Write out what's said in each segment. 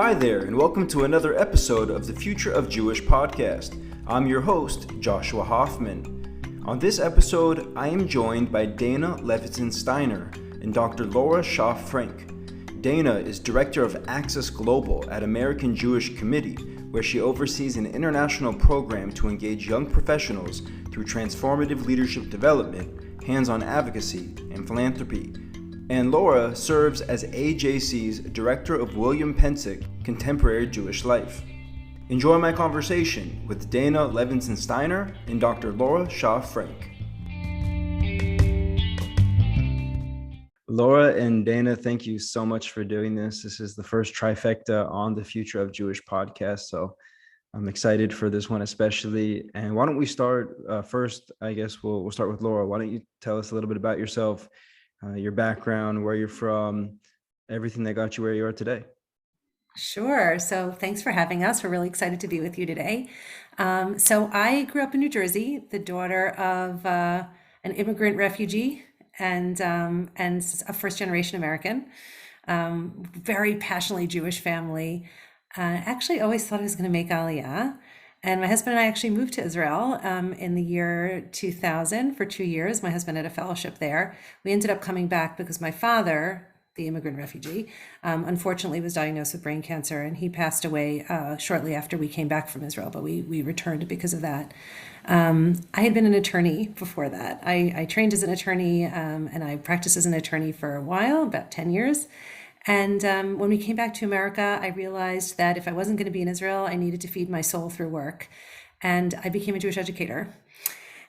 Hi there, and welcome to another episode of the Future of Jewish podcast. I'm your host, Joshua Hoffman. On this episode, I am joined by Dana Levinson Steiner and Dr. Laura Shaw-Frank. Dana is Director of Access Global at American Jewish Committee, where she oversees an international program to engage young professionals through transformative leadership development, hands-on advocacy, and philanthropy. And Laura serves as AJC's Director of William Petschek Contemporary Jewish Life. Enjoy my conversation with Dana Levinson Steiner and Dr. Laura Shaw-Frank. Laura and Dana, thank you so much for doing this. This is the first trifecta on the Future of Jewish podcast, so I'm excited for this one especially. And why don't we start first, I guess we'll start with Laura. Why don't you tell us a little bit about yourself, your background, where you're from, everything that got you where you are today. Sure. So thanks for having us. We're really excited to be with you today. So I grew up in New Jersey, the daughter of an immigrant refugee and a first generation American, very passionately Jewish family. Actually always thought I was going to make Aliyah. And my husband and I actually moved to Israel in the year 2000 for 2 years. My husband had a fellowship there. We ended up coming back because my father, the immigrant refugee, unfortunately was diagnosed with brain cancer, and he passed away shortly after we came back from Israel, but we returned because of that. I had been an attorney before that. I trained as an attorney and I practiced as an attorney for a while, about 10 years. And when we came back to America, I realized that if I wasn't going to be in Israel, I needed to feed my soul through work. And I became a Jewish educator.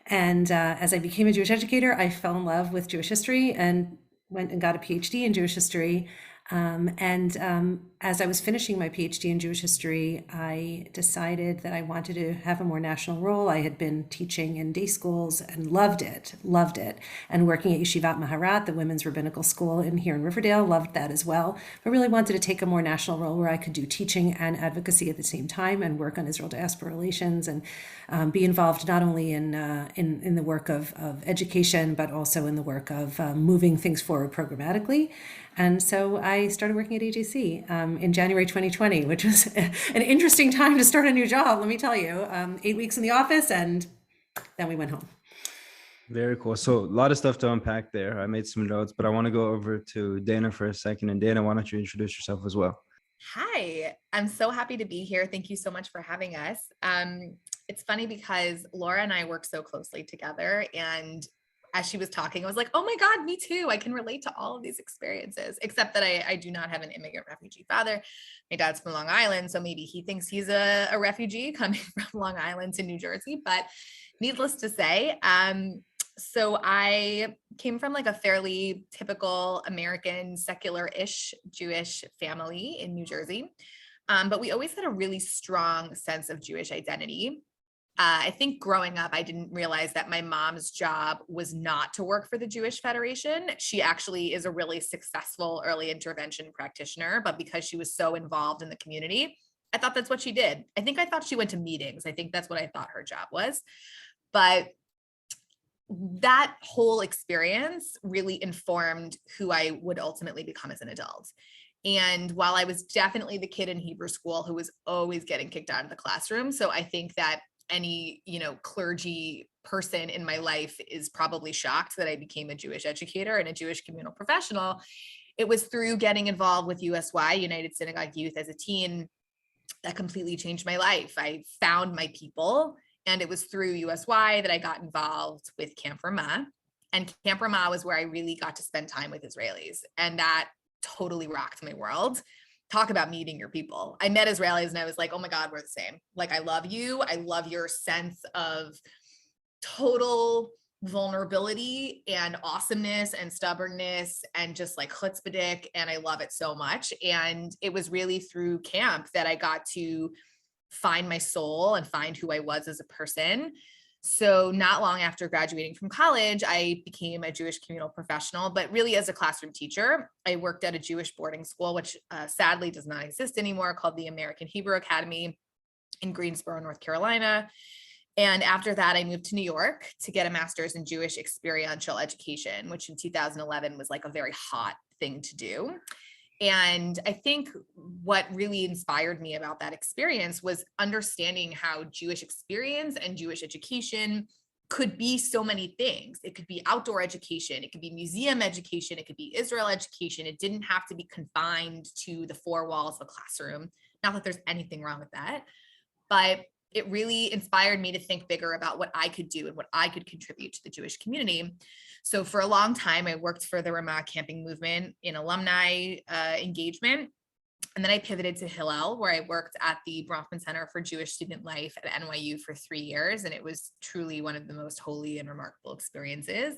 And as I became a Jewish educator, I fell in love with Jewish history and went and got a PhD in Jewish history. As I was finishing my PhD in Jewish history, I decided that I wanted to have a more national role. I had been teaching in day schools and loved it, and working at Yeshivat Maharat, the women's rabbinical school here in Riverdale, loved that as well. But really wanted to take a more national role where I could do teaching and advocacy at the same time and work on Israel diaspora relations and be involved not only in the work of education, but also in the work of moving things forward programmatically. And so I started working at AJC in January 2020, which was an interesting time to start a new job, let me tell you. 8 weeks in the office, and then we went home. Very cool. So a lot of stuff to unpack there. I made some notes, but I want to go over to Dana for a second. And Dana, why don't you introduce yourself as well? Hi, I'm so happy to be here. Thank you so much for having us. It's funny because Laura and I work so closely together, and as she was talking, I was like, oh my God, me too. I can relate to all of these experiences, except that I do not have an immigrant refugee father. My dad's from Long Island, so maybe he thinks he's a refugee coming from Long Island to New Jersey, but needless to say, so I came from like a fairly typical American secular-ish Jewish family in New Jersey, but we always had a really strong sense of Jewish identity. I think growing up, I didn't realize that my mom's job was not to work for the Jewish Federation. She actually is a really successful early intervention practitioner, but because she was so involved in the community, I thought that's what she did. I thought she went to meetings. I think that's what I thought her job was. But that whole experience really informed who I would ultimately become as an adult. And while I was definitely the kid in Hebrew school who was always getting kicked out of the classroom, so I think that any, clergy person in my life is probably shocked that I became a Jewish educator and a Jewish communal professional. It was through getting involved with USY, United Synagogue Youth, as a teen that completely changed my life. I found my people, and it was through USY that I got involved with Camp Ramah. And Camp Ramah was where I really got to spend time with Israelis, and that totally rocked my world. Talk about meeting your people. I met Israelis and I was like, oh my God, we're the same. Like, I love you. I love your sense of total vulnerability and awesomeness and stubbornness and just like chutzpahdik. And I love it so much. And it was really through camp that I got to find my soul and find who I was as a person. So not long after graduating from college, I became a Jewish communal professional, but really as a classroom teacher. I worked at a Jewish boarding school, which sadly does not exist anymore, called the American Hebrew Academy in Greensboro, North Carolina. And after that, I moved to New York to get a master's in Jewish experiential education, which in 2011 was like a very hot thing to do. And I think what really inspired me about that experience was understanding how Jewish experience and Jewish education could be so many things. It could be outdoor education, it could be museum education, it could be Israel education. It didn't have to be confined to the four walls of a classroom. Not that there's anything wrong with that, but it really inspired me to think bigger about what I could do and what I could contribute to the Jewish community. So for a long time, I worked for the Ramah camping movement in alumni engagement. And then I pivoted to Hillel, where I worked at the Bronfman Center for Jewish Student Life at NYU for 3 years. And it was truly one of the most holy and remarkable experiences.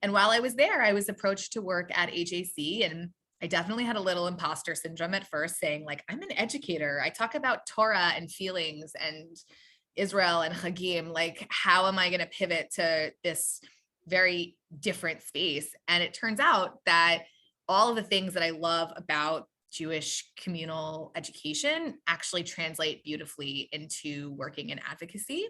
And while I was there, I was approached to work at AJC, and I definitely had a little imposter syndrome at first, saying like, I'm an educator. I talk about Torah and feelings and Israel and Hagim. Like, how am I going to pivot to this very different space? And it turns out that all of the things that I love about Jewish communal education actually translate beautifully into working in advocacy.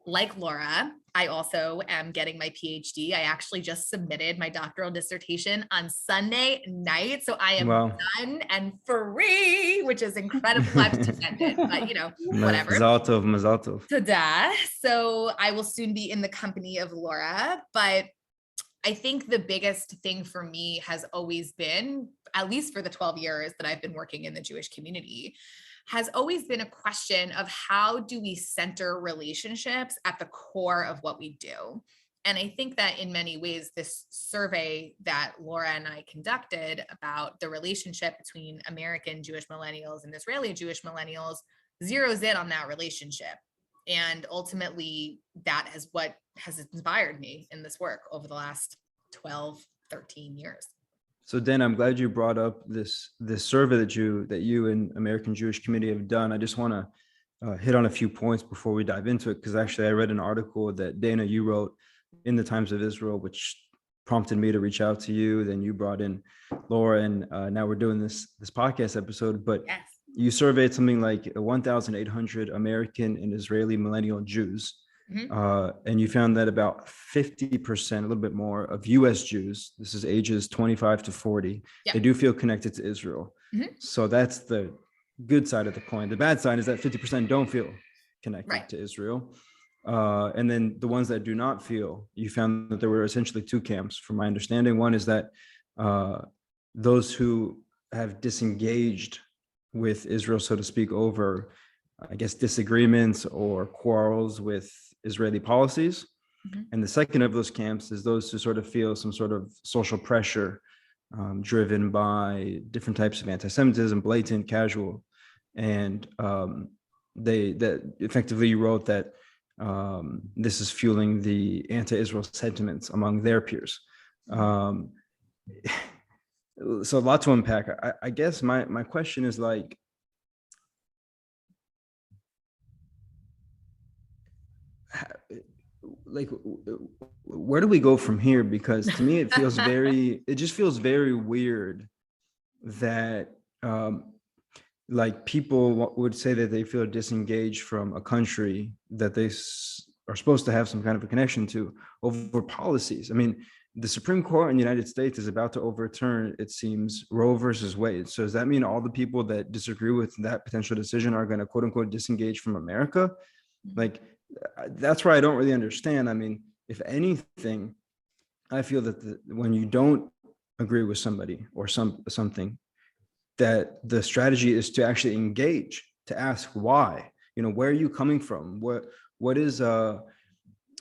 Like Laura, I also am getting my PhD. I actually just submitted my doctoral dissertation on Sunday night. So I am done and free, which is incredible. I was defended, but whatever. Mazal tov. Tada. So I will soon be in the company of Laura, but I think the biggest thing for me has always been, at least for the 12 years that I've been working in the Jewish community, has always been a question of how do we center relationships at the core of what we do? And I think that in many ways, this survey that Laura and I conducted about the relationship between American Jewish millennials and Israeli Jewish millennials zeroes in on that relationship. And ultimately, that is what has inspired me in this work over the last 12, 13 years. So Dan, I'm glad you brought up this survey that you and American Jewish Committee have done. I just want to hit on a few points before we dive into it, because actually I read an article that Dana, you wrote in the Times of Israel, which prompted me to reach out to you. Then you brought in Laura, and now we're doing this podcast episode. But yes, you surveyed something like 1,800 American and Israeli millennial Jews. Mm-hmm. And you found that about 50%, a little bit more, of US Jews, this is ages 25 to 40, they do feel connected to Israel. Mm-hmm. So that's the good side of the coin. The bad side is that 50% don't feel connected to Israel. And then the ones that do not feel, you found that there were essentially two camps, from my understanding. One is that those who have disengaged with Israel, so to speak, over, I guess, disagreements or quarrels with Israeli policies. Mm-hmm. And the second of those camps is those who sort of feel some sort of social pressure driven by different types of anti-Semitism, blatant, casual. And that effectively wrote that this is fueling the anti-Israel sentiments among their peers. So a lot to unpack. I guess my question is like, where do we go from here? Because to me, it just feels very weird that like people would say that they feel disengaged from a country that they are supposed to have some kind of a connection to over policies. I mean, the Supreme Court in the United States is about to overturn, it seems, Roe versus Wade. So does that mean all the people that disagree with that potential decision are going to, quote unquote, disengage from America? Like, that's where I don't really understand. I mean, if anything, I feel that when you don't agree with somebody or something, that the strategy is to actually engage, to ask why. Where are you coming from? What is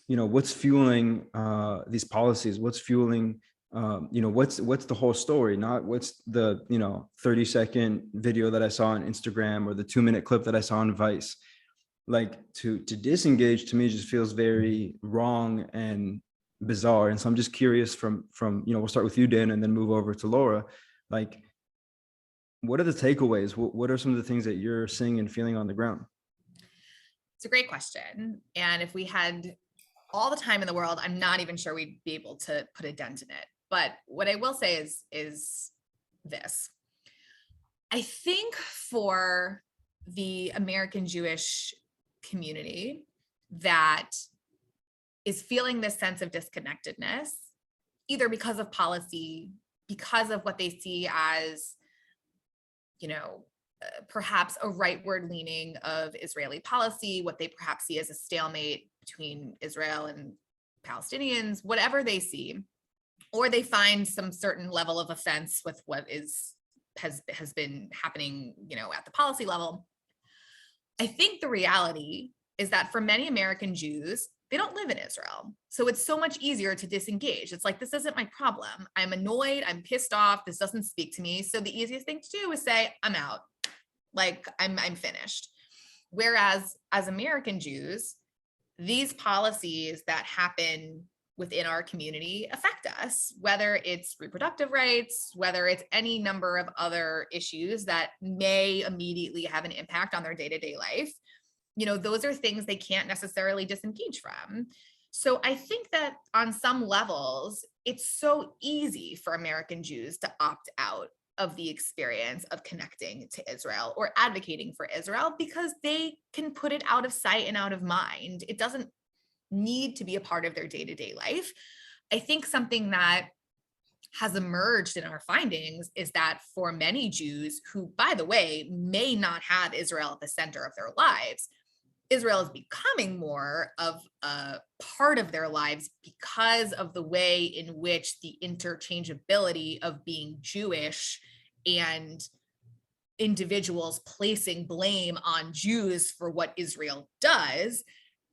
what's fueling these policies? What's fueling what's the whole story? Not what's the 30-second video that I saw on Instagram or the 2-minute clip that I saw on Vice. Like, to disengage, to me, just feels very wrong and bizarre. And so I'm just curious from we'll start with you, Dan, and then move over to Laura. Like, what are the takeaways? What are some of the things that you're seeing and feeling on the ground? It's a great question. And if we had all the time in the world, I'm not even sure we'd be able to put a dent in it. But what I will say is this. I think for the American Jewish community that is feeling this sense of disconnectedness, either because of policy, because of what they see as perhaps a rightward leaning of Israeli policy, what they perhaps see as a stalemate between Israel and Palestinians, whatever they see, or they find some certain level of offense with what has been happening, at the policy level. I think the reality is that for many American Jews, they don't live in Israel. So it's so much easier to disengage. It's like, this isn't my problem. I'm annoyed. I'm pissed off. This doesn't speak to me. So the easiest thing to do is say, I'm out. Like, I'm finished. Whereas as American Jews, these policies that happen within our community affect us, whether it's reproductive rights, whether it's any number of other issues that may immediately have an impact on their day-to-day life. Those are things they can't necessarily disengage from. So I think that on some levels, it's so easy for American Jews to opt out of the experience of connecting to Israel or advocating for Israel because they can put it out of sight and out of mind. It doesn't need to be a part of their day-to-day life. I think something that has emerged in our findings is that for many Jews who, by the way, may not have Israel at the center of their lives, Israel is becoming more of a part of their lives because of the way in which the interchangeability of being Jewish and individuals placing blame on Jews for what Israel does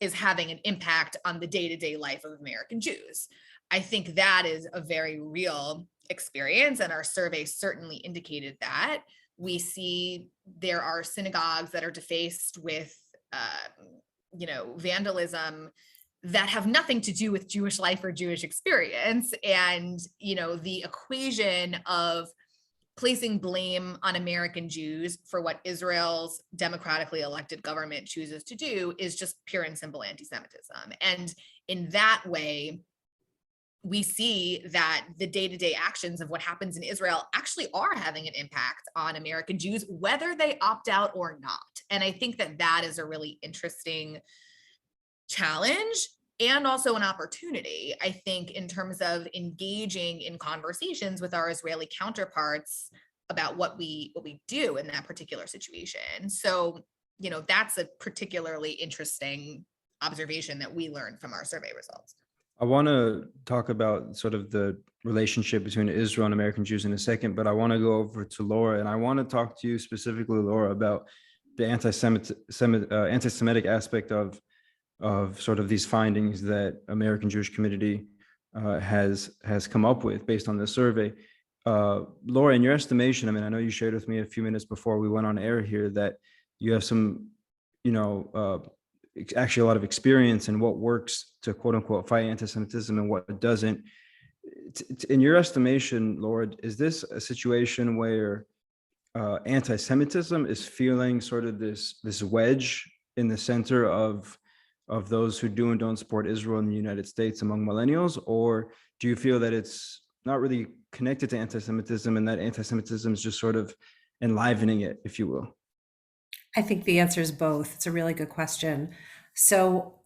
is having an impact on the day-to-day life of American Jews. I think that is a very real experience, and our survey certainly indicated that. We see there are synagogues that are defaced with vandalism that have nothing to do with Jewish life or Jewish experience. And, the equation of placing blame on American Jews for what Israel's democratically elected government chooses to do is just pure and simple anti-Semitism. And in that way, we see that the day-to-day actions of what happens in Israel actually are having an impact on American Jews, whether they opt out or not. And I think that that is a really interesting challenge and also an opportunity, I think, in terms of engaging in conversations with our Israeli counterparts about what we do in that particular situation. So, that's a particularly interesting observation that we learned from our survey results. I want to talk about sort of the relationship between Israel and American Jews in a second, but I want to go over to Laura, and I want to talk to you specifically, Laura, about the anti-Semitic aspect of sort of these findings that American Jewish community has come up with based on the survey. Laura, in your estimation, I mean, I know you shared with me a few minutes before we went on air here that you have some, actually a lot of experience in what works to quote unquote fight anti-Semitism and what doesn't. In your estimation, Laura, is this a situation where anti-Semitism is feeling sort of this wedge in the center of those who do and don't support Israel in the United States among millennials? Or do you feel that it's not really connected to anti-Semitism and that anti-Semitism is just sort of enlivening it, if you will? I think the answer is both. It's a really good question. So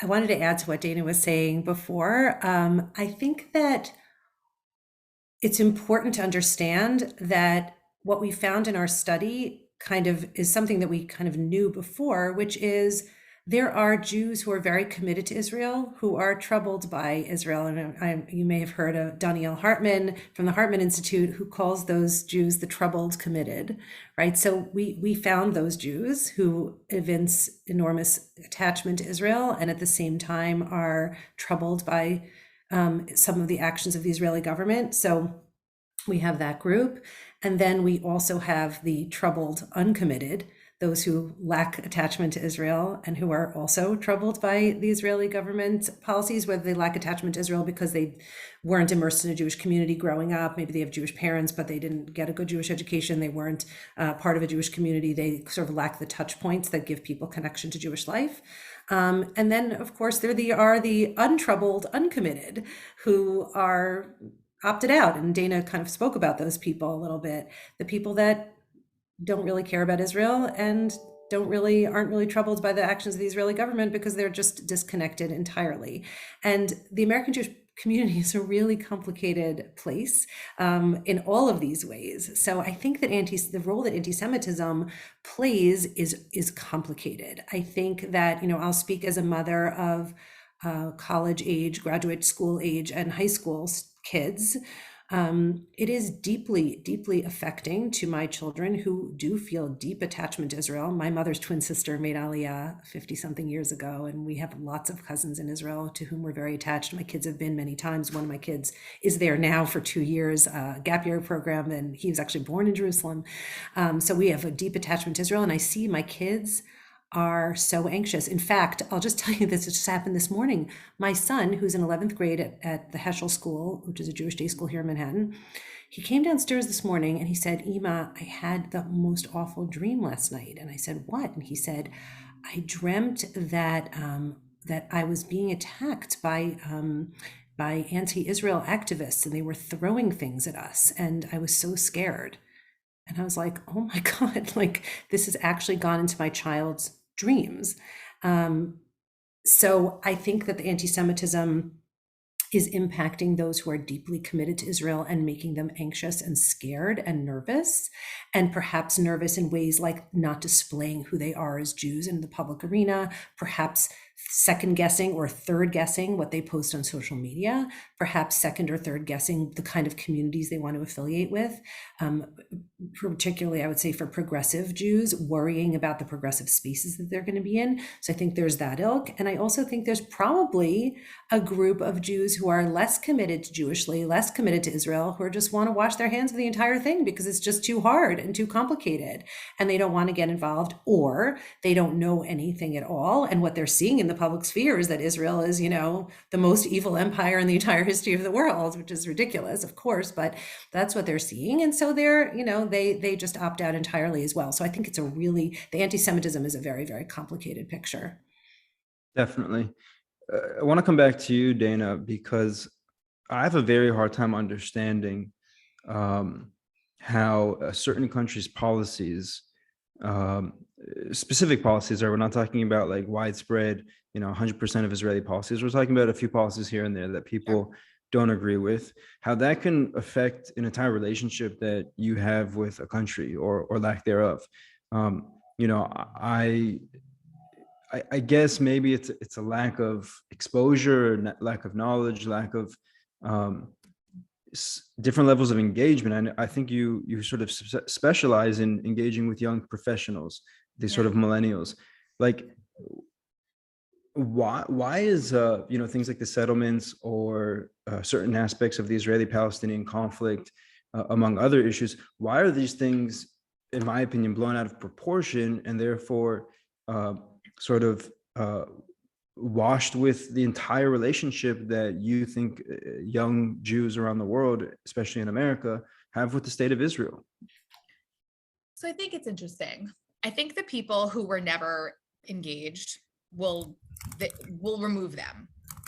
I wanted to add to what Dana was saying before. I think that it's important to understand that what we found in our study kind of is something that we kind of knew before, which is there are Jews who are very committed to Israel, who are troubled by Israel. And you may have heard of Daniel Hartman from the Hartman Institute, who calls those Jews the troubled committed, right? So we found those Jews who evince enormous attachment to Israel and at the same time are troubled by some of the actions of the Israeli government. So we have that group. And then we also have the troubled uncommitted, those who lack attachment to Israel and who are also troubled by the Israeli government policies, whether they lack attachment to Israel because they weren't immersed in a Jewish community growing up. Maybe they have Jewish parents, but they didn't get a good Jewish education. They weren't part of a Jewish community. They sort of lack the touch points that give people connection to Jewish life. And then, of course, there are the untroubled, uncommitted, who are opted out. And Dana kind of spoke about those people a little bit, the people that don't really care about Israel and aren't really troubled by the actions of the Israeli government because they're just disconnected entirely. And the American Jewish community is a really complicated place in all of these ways. So I think that the role that anti-Semitism plays is complicated. I think that, I'll speak as a mother of college age, graduate school age, and high school kids. It is deeply, deeply affecting to my children who do feel deep attachment to Israel. My mother's twin sister made Aliyah 50 something years ago, and we have lots of cousins in Israel to whom we're very attached. My kids have been many times. One of my kids is there now for 2 years, gap year program, and he was actually born in Jerusalem. So we have a deep attachment to Israel, and I see my kids are so anxious. In fact, I'll just tell you this, it just happened this morning. My son, who's in 11th grade at the Heschel School, which is a Jewish day school here in Manhattan, he came downstairs this morning and he said, Ima, I had the most awful dream last night. And I said, what? And he said, I dreamt that that I was being attacked by anti-Israel activists, and they were throwing things at us. And I was so scared. And I was like, oh my God, like this has actually gone into my child's dreams. So I think that the anti-Semitism is impacting those who are deeply committed to Israel and making them anxious and scared and nervous, and perhaps nervous in ways like not displaying who they are as Jews in the public arena, perhaps second guessing or third guessing what they post on social media, perhaps second or third guessing the kind of communities they want to affiliate with. Particularly, I would say for progressive Jews, worrying about the progressive spaces that they're going to be in. So I think there's that ilk. And I also think there's probably a group of Jews who are less committed to Jewishly, less committed to Israel, who just want to wash their hands of the entire thing because it's just too hard and too complicated. And they don't want to get involved, or they don't know anything at all. And what they're seeing in the public sphere is that Israel is, the most evil empire in the entire history of the world, which is ridiculous, of course, but that's what they're seeing. And so they're, they just opt out entirely as well. So I think it's the anti-Semitism is a very, very complicated picture. Definitely. I want to come back to you, Dana, because I have a very hard time understanding how certain countries' policies, specific policies, we're not talking about like widespread, 100% of Israeli policies. We're talking about a few policies here and there that people don't agree with, how that can affect an entire relationship that you have with a country or lack thereof. I guess maybe it's a lack of exposure, lack of knowledge, lack of different levels of engagement. And I think you sort of specialize in engaging with young professionals, these sort of millennials. Like, why is things like the settlements or certain aspects of the Israeli-Palestinian conflict, among other issues, why are these things, in my opinion, blown out of proportion and therefore sort of washed with the entire relationship that you think young Jews around the world, especially in America, have with the state of Israel? So I think it's interesting. I think the people who were never engaged will remove them.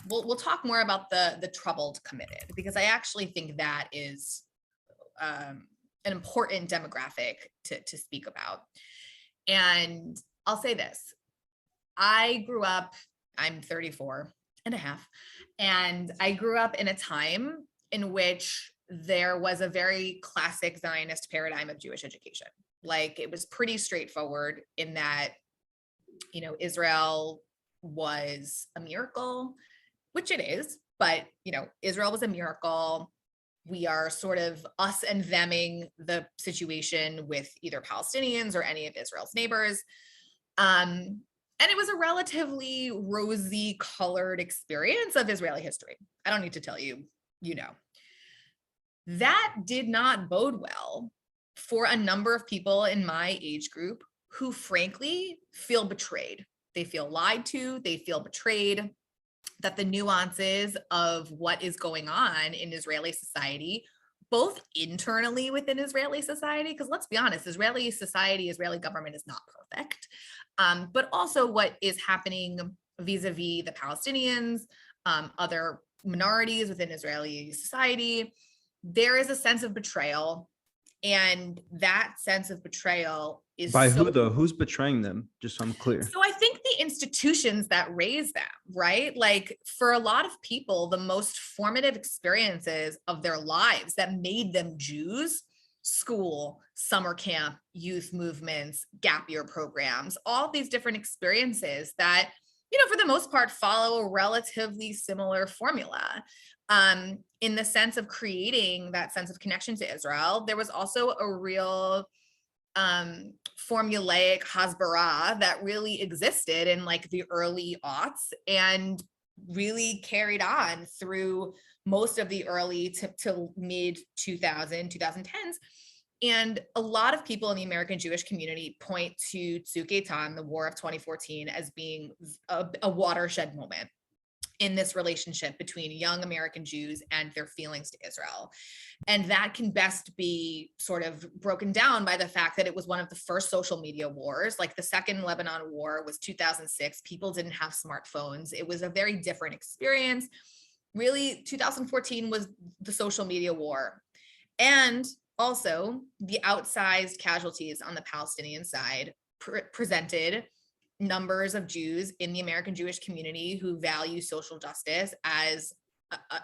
We'll talk more about the troubled committed, because I actually think that is an important demographic to speak about. And I'll say this. I grew up, I'm 34 and a half, and I grew up in a time in which there was a very classic Zionist paradigm of Jewish education. Like, it was pretty straightforward in that, Israel was a miracle, which it is, but, Israel was a miracle. We are sort of us and theming the situation with either Palestinians or any of Israel's neighbors. And it was a relatively rosy colored experience of Israeli history. I don't need to tell you, That did not bode well for a number of people in my age group who frankly feel betrayed. They feel lied to, they feel betrayed, that the nuances of what is going on in Israeli society, both internally within Israeli society, because let's be honest, Israeli society, Israeli government is not perfect, but also what is happening vis-a-vis the Palestinians, other minorities within Israeli society. There is a sense of betrayal, and that sense of betrayal is by who though? Who's betraying them? Just so I'm clear. So I think the institutions that raise them, right? Like for a lot of people, the most formative experiences of their lives that made them Jews, school, summer camp, youth movements, gap year programs, all these different experiences that, for the most part, follow a relatively similar formula. In the sense of creating that sense of connection to Israel, there was also a real formulaic hasbara that really existed in like the early aughts and really carried on through most of the early to mid 2010s. And a lot of people in the American Jewish community point to Tzuk Eitan, the War of 2014, as being a watershed moment in this relationship between young American Jews and their feelings to Israel. And that can best be sort of broken down by the fact that it was one of the first social media wars. Like the second Lebanon war was 2006. People didn't have smartphones. It was a very different experience. Really, 2014 was the social media war. And also the outsized casualties on the Palestinian side presented numbers of Jews in the American Jewish community who value social justice as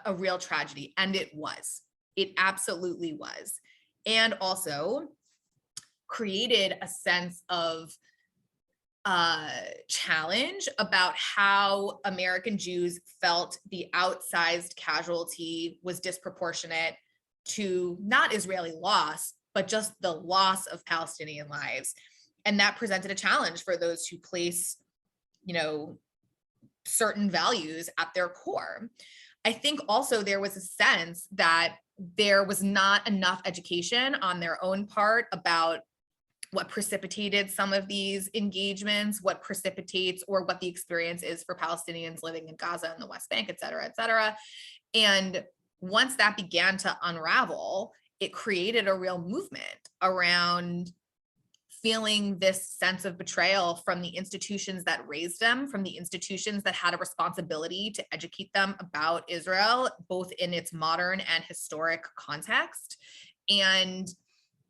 a real tragedy. And it was. It absolutely was. And also created a sense of challenge about how American Jews felt the outsized casualty was disproportionate to not Israeli loss, but just the loss of Palestinian lives. And that presented a challenge for those who place, certain values at their core. I think also there was a sense that there was not enough education on their own part about what precipitated some of these engagements, what precipitates or what the experience is for Palestinians living in Gaza and the West Bank, et cetera, et cetera. And once that began to unravel, it created a real movement around feeling this sense of betrayal from the institutions that raised them, from the institutions that had a responsibility to educate them about Israel, both in its modern and historic context. And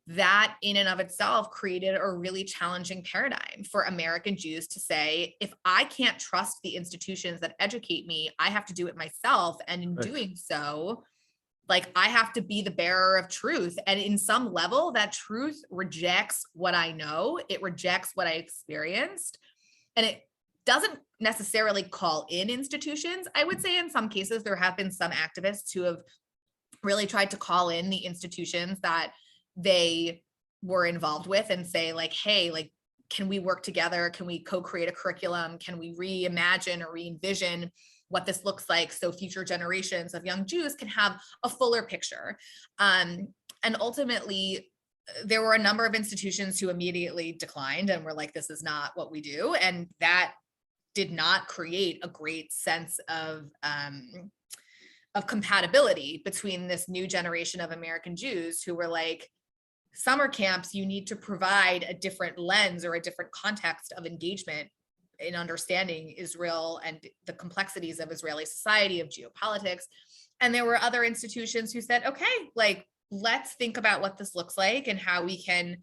that in and of itself created a really challenging paradigm for American Jews to say, if I can't trust the institutions that educate me, I have to do it myself. And in doing so, like I have to be the bearer of truth. And in some level, that truth rejects what I know. It rejects what I experienced. And it doesn't necessarily call in institutions. I would say in some cases, there have been some activists who have really tried to call in the institutions that they were involved with and say like, hey, like, can we work together? Can we co-create a curriculum? Can we reimagine or re-envision what this looks like so future generations of young Jews can have a fuller picture? And ultimately, there were a number of institutions who immediately declined and were like, this is not what we do. And that did not create a great sense of compatibility between this new generation of American Jews who were like, summer camps, you need to provide a different lens or a different context of engagement in understanding Israel and the complexities of Israeli society, of geopolitics. And there were other institutions who said, okay, like, let's think about what this looks like and how we can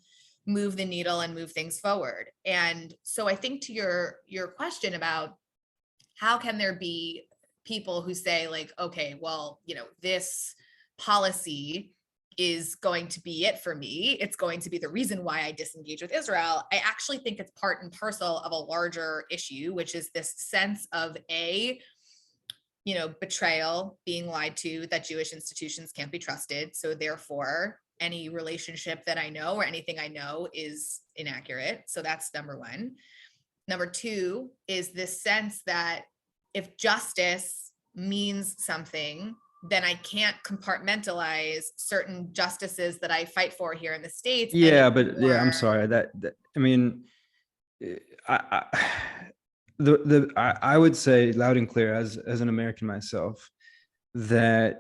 move the needle and move things forward. And so I think to your question about how can there be people who say like, okay, well, this policy is going to be it for me. It's going to be the reason why I disengage with Israel. I actually think it's part and parcel of a larger issue, which is this sense of betrayal, being lied to, that Jewish institutions can't be trusted. So therefore, any relationship that I know or anything I know is inaccurate. So that's number one. Number two is this sense that if justice means something, then I can't compartmentalize certain justices that I fight for here in the States. Yeah, but yeah, I'm sorry. I mean, I would say loud and clear as an American myself that,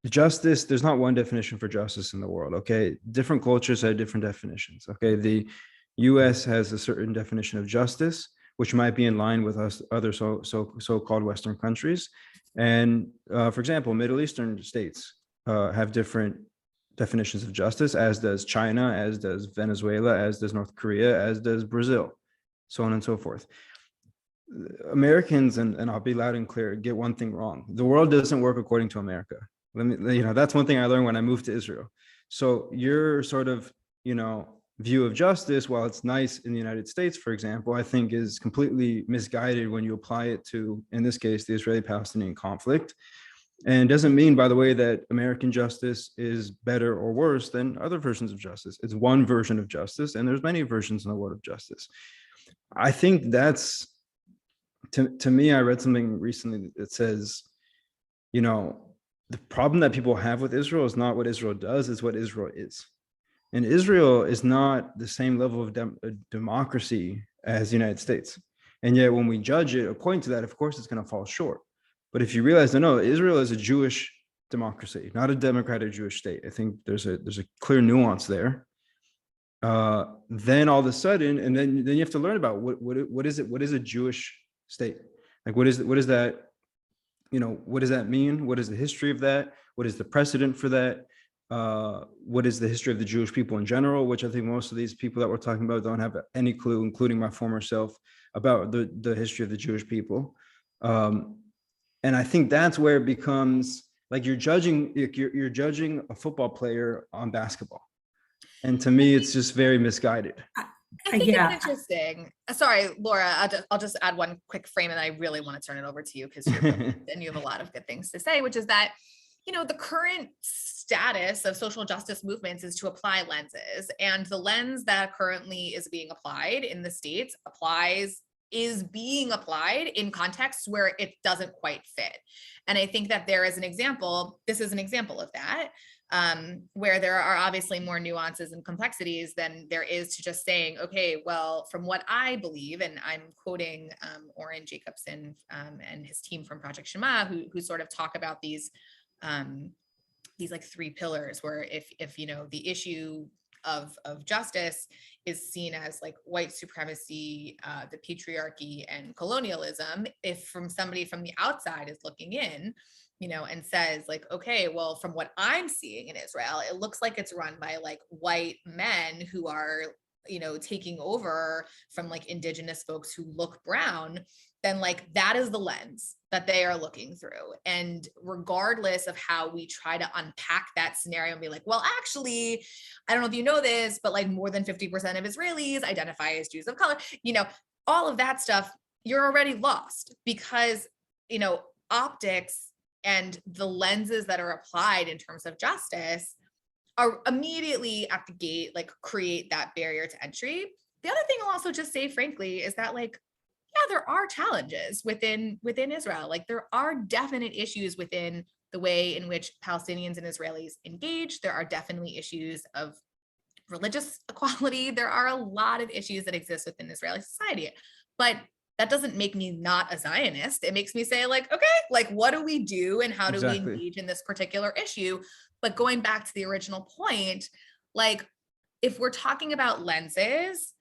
justice, there's not one definition for justice in the world. Okay. Different cultures have different definitions. Okay. The US has a certain definition of justice, which might be in line with us other so-called Western countries. And for example, Middle Eastern states have different definitions of justice, as does China, as does Venezuela, as does North Korea, as does Brazil. so on and so forth. Americans, and I'll be loud and clear, get one thing wrong. The world doesn't work according to America. That's one thing I learned when I moved to Israel. So your sort of, view of justice, while it's nice in the United States, for example, I think is completely misguided when you apply it to, in this case, the Israeli-Palestinian conflict. And doesn't mean, by the way, that American justice is better or worse than other versions of justice. It's one version of justice, and there's many versions in the world of justice. I think that's, to me, I read something recently that says, the problem that people have with Israel is not what Israel does, it's what Israel is. And Israel is not the same level of democracy as the United States. And yet when we judge it according to that, of course, it's going to fall short. But if you realize, no, Israel is a Jewish democracy, not a democratic Jewish state. I think there's a clear nuance there. Then all of a sudden, and then you have to learn about what is a Jewish state? Like, what is that? What does that mean? What is the history of that? What is the precedent for that? What is the history of the Jewish people in general, which I think most of these people that we're talking about don't have any clue, including my former self, about the history of the Jewish people. And I think that's where it becomes like you're judging a football player on basketball. And to me, it's just very misguided. I think it's interesting. Sorry, Laura, I'll just add one quick frame, and I really want to turn it over to you because and you have a lot of good things to say, which is that, the current status of social justice movements is to apply lenses, and the lens that currently is being applied in the States is being applied in contexts where it doesn't quite fit. And I think that this is an example of that, where there are obviously more nuances and complexities than there is to just saying, okay, well, from what I believe, and I'm quoting Oren Jacobson and his team from Project Shema, who sort of talk about these like three pillars, where if the issue of justice is seen as like white supremacy, the patriarchy, and colonialism, if from somebody from the outside is looking in, and says like, okay, well, from what I'm seeing in Israel, it looks like it's run by like white men who are, taking over from like indigenous folks who look brown, then like that is the lens that they are looking through. And regardless of how we try to unpack that scenario and be like, well, actually, I don't know if you know this, but like more than 50% of Israelis identify as Jews of color, all of that stuff, you're already lost because, optics and the lenses that are applied in terms of justice are immediately at the gate, like create that barrier to entry. The other thing I'll also just say, frankly, is that like, yeah, there are challenges within Israel. Like there are definite issues within the way in which Palestinians and Israelis engage. There are definitely issues of religious equality. There are a lot of issues that exist within Israeli society, but that doesn't make me not a Zionist. It makes me say like, okay, like what do we do and how do we engage in this particular issue? But going back to the original point, like if we're talking about lenses,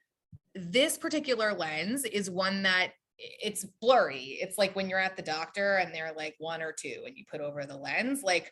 this particular lens is one that it's blurry. It's like when you're at the doctor and they're like 1 or 2 and you put over the lens, like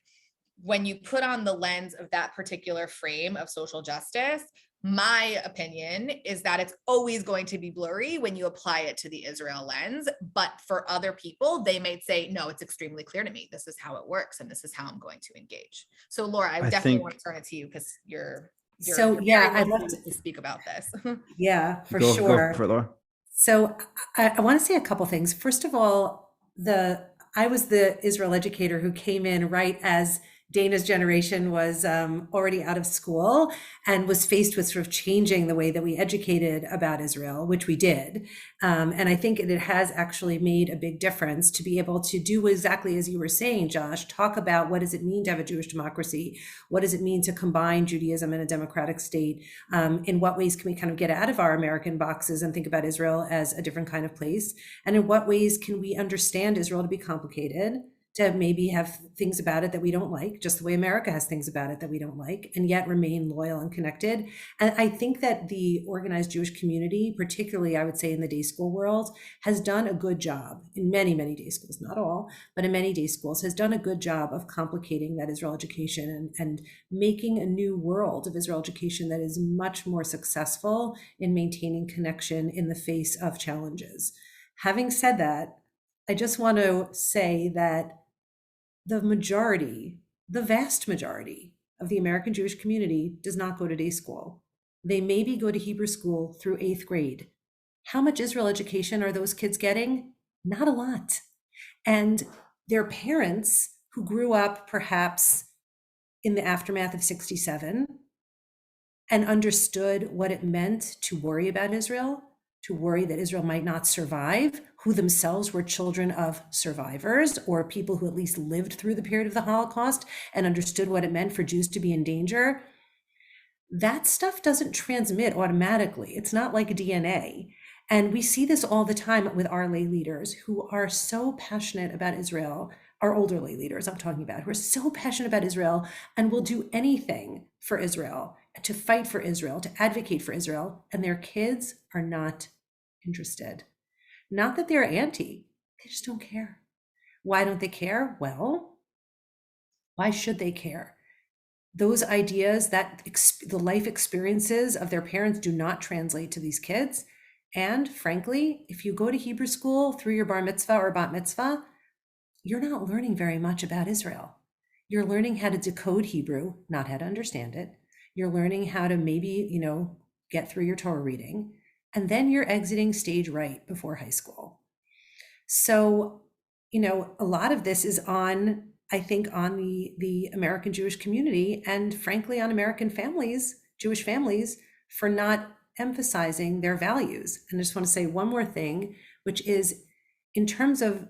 when you put on the lens of that particular frame of social justice, my opinion is that it's always going to be blurry when you apply it to the Israel lens. But for other people, they might say, no, it's extremely clear to me. This is how it works. And this is how I'm going to engage. So Laura, I definitely want to turn it to you because you're I'd love to speak about this. Yeah, for sure. Go for it, Laura. So I want to say a couple things. First of all, I was the Israel educator who came in right as Dana's generation was already out of school and was faced with sort of changing the way that we educated about Israel, which we did. And I think it has actually made a big difference to be able to do exactly as you were saying, Josh, talk about what does it mean to have a Jewish democracy? What does it mean to combine Judaism and a democratic state? In what ways can we kind of get out of our American boxes and think about Israel as a different kind of place? And in what ways can we understand Israel to be complicated? to maybe have things about it that we don't like, just the way America has things about it that we don't like, and yet remain loyal and connected. And I think that the organized Jewish community, particularly I would say in the day school world, has done a good job in many, many day schools, not all, but in many day schools, has done a good job of complicating that Israel education and making a new world of Israel education that is much more successful in maintaining connection in the face of challenges. Having said that, I just want to say that the vast majority of the American Jewish community does not go to day school. They maybe go to Hebrew school through 8th grade. How much Israel education are those kids getting? Not a lot. And their parents, who grew up perhaps in the aftermath of 67 and understood what it meant to worry about Israel, to worry that Israel might not survive, who themselves were children of survivors or people who at least lived through the period of the Holocaust and understood what it meant for Jews to be in danger. That stuff doesn't transmit automatically. It's not like DNA. And we see this all the time with our lay leaders who are so passionate about Israel, our older lay leaders I'm talking about, who are so passionate about Israel and will do anything for Israel, to fight for Israel, to advocate for Israel, and their kids are not interested. Not that they're anti, they just don't care. Why don't they care? Well, why should they care? Those ideas, that the life experiences of their parents do not translate to these kids. And frankly, if you go to Hebrew school through your bar mitzvah or bat mitzvah, you're not learning very much about Israel. You're learning how to decode Hebrew, not how to understand it. You're learning how to maybe, get through your Torah reading. And then you're exiting stage right before high school. So, a lot of this is on, I think, on the American Jewish community and frankly on American families, Jewish families, for not emphasizing their values. And I just want to say one more thing, which is in terms of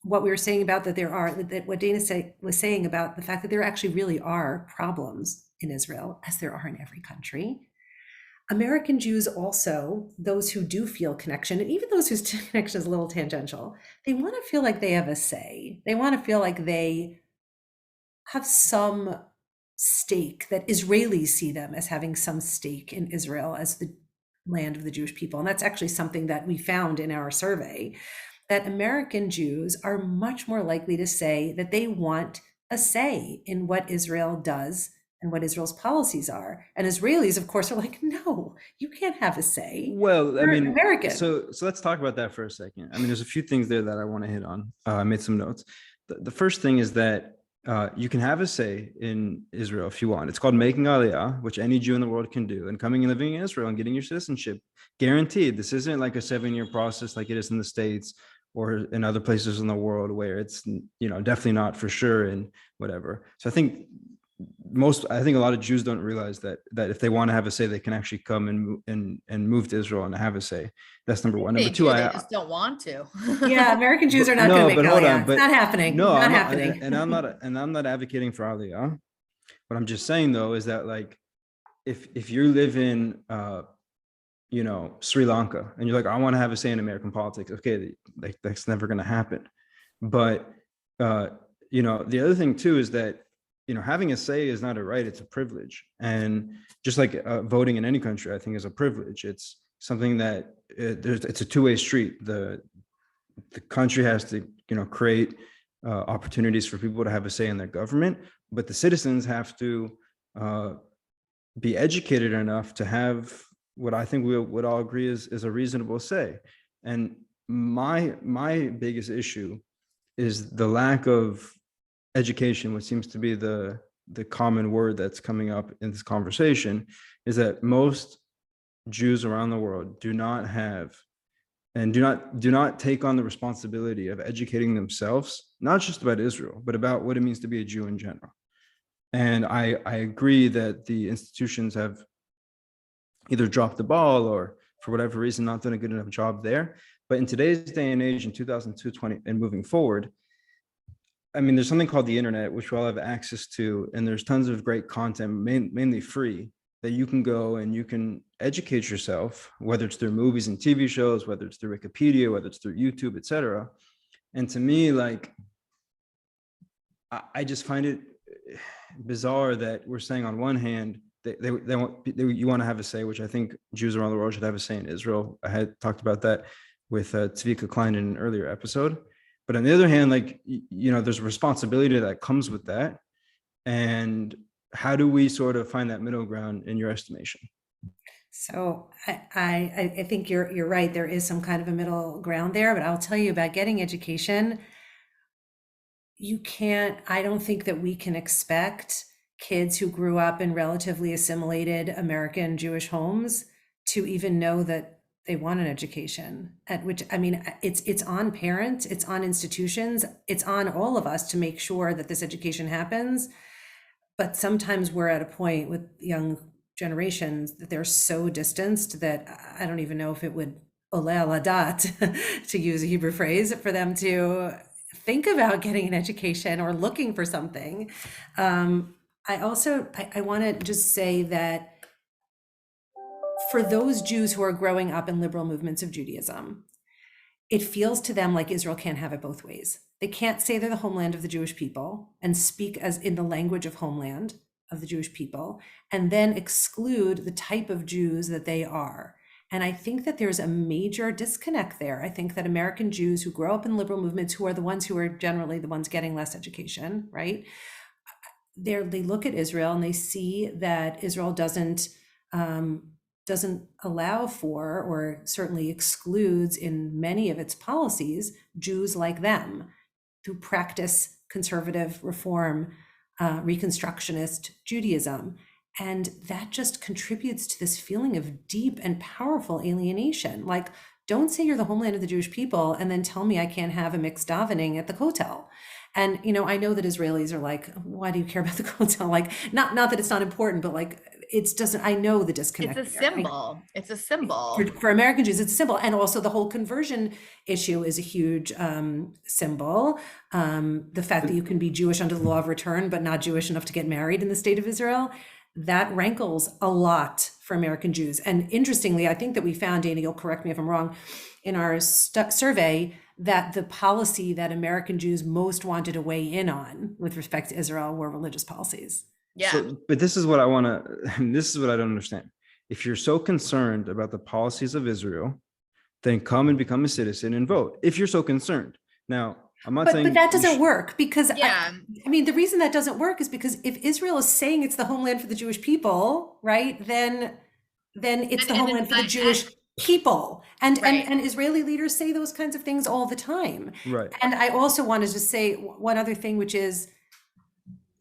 what we were saying about that what Dana was saying about the fact that there actually really are problems in Israel, as there are in every country. American Jews also, those who do feel connection, and even those whose connection is a little tangential, they want to feel like they have a say. They want to feel like they have some stake, that Israelis see them as having some stake in Israel as the land of the Jewish people. And that's actually something that we found in our survey, that American Jews are much more likely to say that they want a say in what Israel does and what Israel's policies are. And Israelis, of course, are like, no, you can't have a say. Well, I We're mean, American. so let's talk about that for a second. I mean, there's a few things there that I want to hit on. I made some notes. The first thing is that you can have a say in Israel if you want. It's called making Aliyah, which any Jew in the world can do, and coming and living in Israel and getting your citizenship guaranteed. This isn't like a 7-year process like it is in the States or in other places in the world where it's, definitely not for sure and whatever. So I think a lot of Jews don't realize that if they want to have a say, they can actually come and move to Israel and have a say. That's number one. Number two, they just don't want to. Yeah, American Jews are not going to make Aliyah. It's not happening. No, not happening. And I'm not advocating for Aliyah. What I'm just saying though is that, like, if you live in Sri Lanka and you're like, I want to have a say in American politics, okay, that's never going to happen. But the other thing too is that having a say is not a right, it's a privilege. And just like voting in any country, I think, is a privilege. It's something that it's a two-way street. The country has to create opportunities for people to have a say in their government, but the citizens have to be educated enough to have what I think we would all agree is a reasonable say. And my biggest issue is the lack of education, which seems to be the common word that's coming up in this conversation, is that most Jews around the world do not have and do not take on the responsibility of educating themselves, not just about Israel, but about what it means to be a Jew in general. And I agree that the institutions have either dropped the ball or for whatever reason not done a good enough job there. But in today's day and age, in 2020 and moving forward, I mean, there's something called the internet, which we all have access to, and there's tons of great content, mainly free, that you can go and you can educate yourself, whether it's through movies and TV shows, whether it's through Wikipedia, whether it's through YouTube, etc. And to me, like, I just find it bizarre that we're saying on one hand, you want to have a say, which I think Jews around the world should have a say in Israel. I had talked about that with Tzvika Klein in an earlier episode. But on the other hand, there's a responsibility that comes with that. And how do we sort of find that middle ground in your estimation? So I think you're right. There is some kind of a middle ground there, but I'll tell you about getting education. I don't think that we can expect kids who grew up in relatively assimilated American Jewish homes to even know that they want an education. At which, I mean, it's on parents, it's on institutions, it's on all of us to make sure that this education happens. But sometimes we're at a point with young generations that they're so distanced that I don't even know if it would ole al hadat, to use a Hebrew phrase, for them to think about getting an education or looking for something. I want to just say that for those Jews who are growing up in liberal movements of Judaism, it feels to them like Israel can't have it both ways. They can't say they're the homeland of the Jewish people and speak as in the language of homeland of the Jewish people, and then exclude the type of Jews that they are. And I think that there's a major disconnect there. I think that American Jews who grow up in liberal movements, who are the ones who are generally the ones getting less education, right? They look at Israel and they see that Israel doesn't allow for, or certainly excludes in many of its policies, Jews like them who practice conservative reform, Reconstructionist Judaism. And that just contributes to this feeling of deep and powerful alienation. Like, don't say you're the homeland of the Jewish people and then tell me I can't have a mixed davening at the Kotel. And, I know that Israelis are like, why do you care about the Kotel? Like, not that it's not important, but like, I know the disconnect. It's a symbol. It's a symbol. For American Jews, it's a symbol. And also the whole conversion issue is a huge symbol. The fact that you can be Jewish under the law of return, but not Jewish enough to get married in the state of Israel, that rankles a lot for American Jews. And interestingly, I think that we found, Dana, you'll correct me if I'm wrong, in our survey, that the policy that American Jews most wanted to weigh in on with respect to Israel were religious policies. Yeah. But this is what I don't understand. If you're so concerned about the policies of Israel, then come and become a citizen and vote. If you're so concerned. Now, I'm not saying. But that doesn't work because, I mean, the reason that doesn't work is because if Israel is saying it's the homeland for the Jewish people, right, then it's the homeland for the Jewish people. And Israeli leaders say those kinds of things all the time. Right. And I also wanted to say one other thing, which is,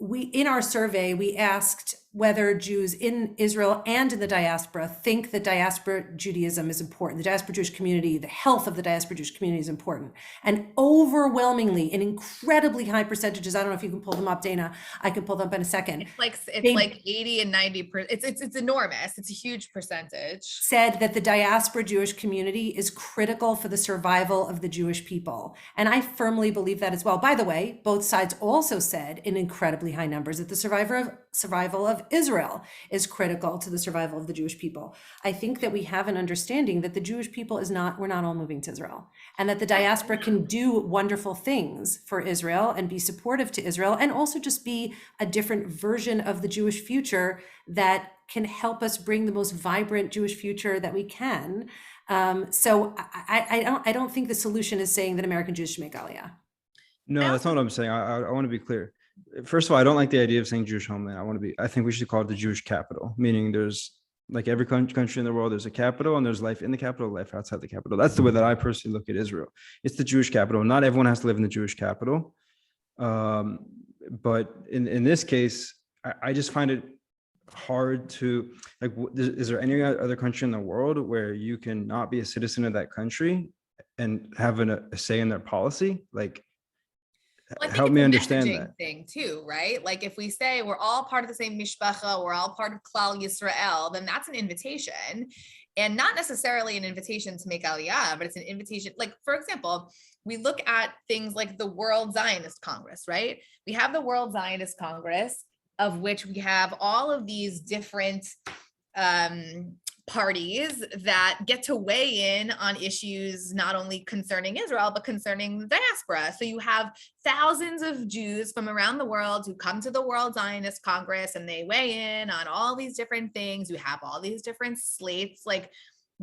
in our survey, we asked whether Jews in Israel and in the diaspora think that diaspora Judaism is important. The diaspora Jewish community, the health of the diaspora Jewish community is important. And overwhelmingly, in incredibly high percentages, I don't know if you can pull them up, Dana, I can pull them up in a second. It's like 80 and 90%. It's enormous. It's a huge percentage. Said that the diaspora Jewish community is critical for the survival of the Jewish people. And I firmly believe that as well. By the way, both sides also said in incredibly high numbers that the survival of Israel is critical to the survival of the Jewish people. I think that we have an understanding that the Jewish people we're not all moving to Israel, and that the diaspora can do wonderful things for Israel and be supportive to Israel, and also just be a different version of the Jewish future that can help us bring the most vibrant Jewish future that we can. So I don't think the solution is saying that American Jews should make Aliyah. No, that's not what I'm saying. I want to be clear. First of all, I don't like the idea of saying Jewish homeland. I think we should call it the Jewish capital, meaning there's, like every country in the world, there's a capital and there's life in the capital, life outside the capital. That's the way that I personally look at Israel. It's the Jewish capital. Not everyone has to live in the Jewish capital. But in this case, I just find it hard to, like, is there any other country in the world where you can not be a citizen of that country and have a say in their policy? Like, help me understand that thing too, right? Like, if we say we're all part of the same mishpacha, we're all part of Klal Yisrael, then that's an invitation, and not necessarily an invitation to make Aliyah, but it's an invitation. Like, for example, we look at things like the World Zionist Congress, right? We have the World Zionist Congress, of which we have all of these different parties that get to weigh in on issues not only concerning Israel, but concerning the diaspora. So you have thousands of Jews from around the world who come to the World Zionist Congress and they weigh in on all these different things. You have all these different slates. Like,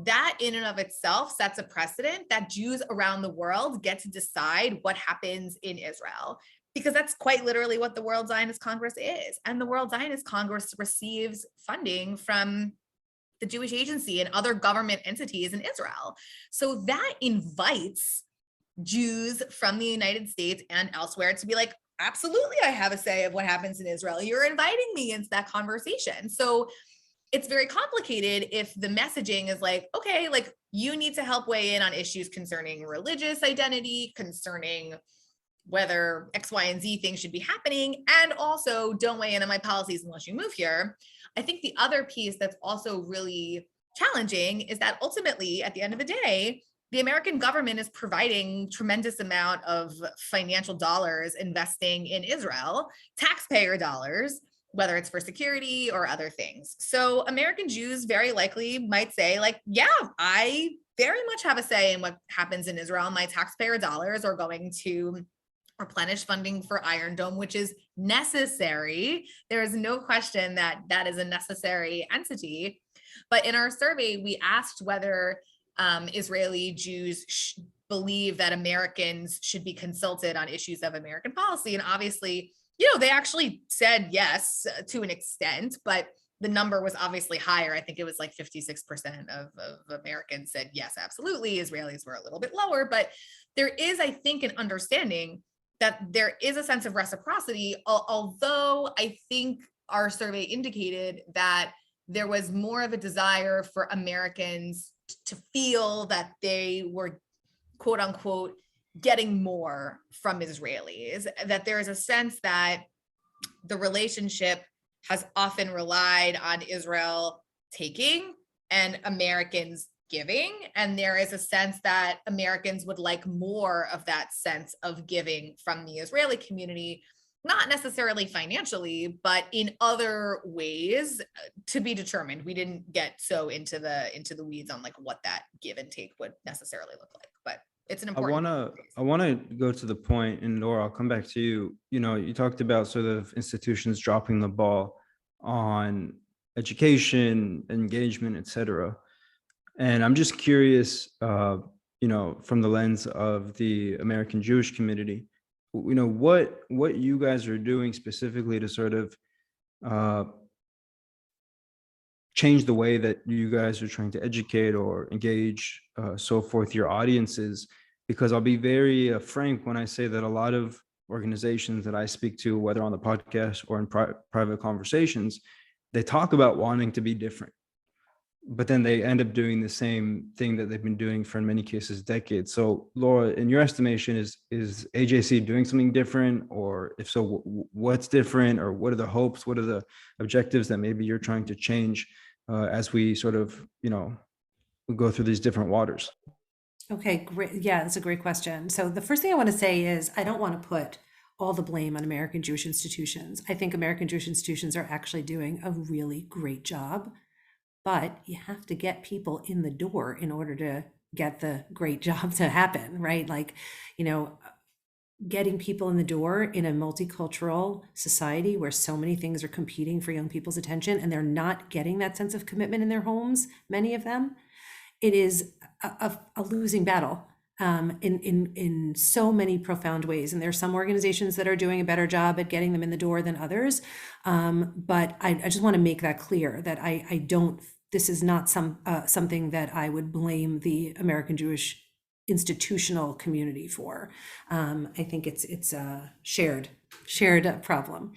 that in and of itself sets a precedent that Jews around the world get to decide what happens in Israel, because that's quite literally what the World Zionist Congress is. And the World Zionist Congress receives funding from the Jewish Agency and other government entities in Israel. So that invites Jews from the United States and elsewhere to be like, absolutely, I have a say of what happens in Israel. You're inviting me into that conversation. So it's very complicated if the messaging is like, okay, like, you need to help weigh in on issues concerning religious identity, concerning whether X, Y, and Z things should be happening, and also don't weigh in on my policies unless you move here. I think the other piece that's also really challenging is that ultimately, at the end of the day, the American government is providing tremendous amount of financial dollars investing in Israel, taxpayer dollars, whether it's for security or other things. So American Jews very likely might say, like, yeah, I very much have a say in what happens in Israel. My taxpayer dollars are going to replenish funding for Iron Dome, which is necessary. There is no question that that is a necessary entity. But in our survey, we asked whether Israeli Jews believe that Americans should be consulted on issues of American policy. And obviously, they actually said yes to an extent, but the number was obviously higher. I think it was like 56% of Americans said yes, absolutely. Israelis were a little bit lower, but there is, I think, an understanding that there is a sense of reciprocity, although I think our survey indicated that there was more of a desire for Americans to feel that they were, quote unquote, getting more from Israelis, that there is a sense that the relationship has often relied on Israel taking and Americans giving. And there is a sense that Americans would like more of that sense of giving from the Israeli community, not necessarily financially, but in other ways to be determined. We didn't get so into the weeds on like what that give and take would necessarily look like, but it's an important. I wanna go to the point, and Laura, I'll come back to you. You talked about sort of institutions dropping the ball on education, engagement, et cetera. And I'm just curious, from the lens of the American Jewish community, what you guys are doing specifically to sort of change the way that you guys are trying to educate or engage, so forth, your audiences. Because I'll be very frank when I say that a lot of organizations that I speak to, whether on the podcast or in private conversations, they talk about wanting to be different, but then they end up doing the same thing that they've been doing for, in many cases, decades. So Laura, in your estimation, is AJC doing something different? Or if so, what's different? Or what are the hopes? What are the objectives that maybe you're trying to change as we sort of, go through these different waters? Okay, great. Yeah, that's a great question. So the first thing I want to say is I don't want to put all the blame on American Jewish institutions. I think American Jewish institutions are actually doing a really great job, but you have to get people in the door in order to get the great job to happen, right? Like, getting people in the door in a multicultural society where so many things are competing for young people's attention and they're not getting that sense of commitment in their homes, many of them, it is a losing battle in so many profound ways. And there are some organizations that are doing a better job at getting them in the door than others. But I just want to make that clear that I don't, this is not something that I would blame the American Jewish institutional community for. I think it's a shared problem.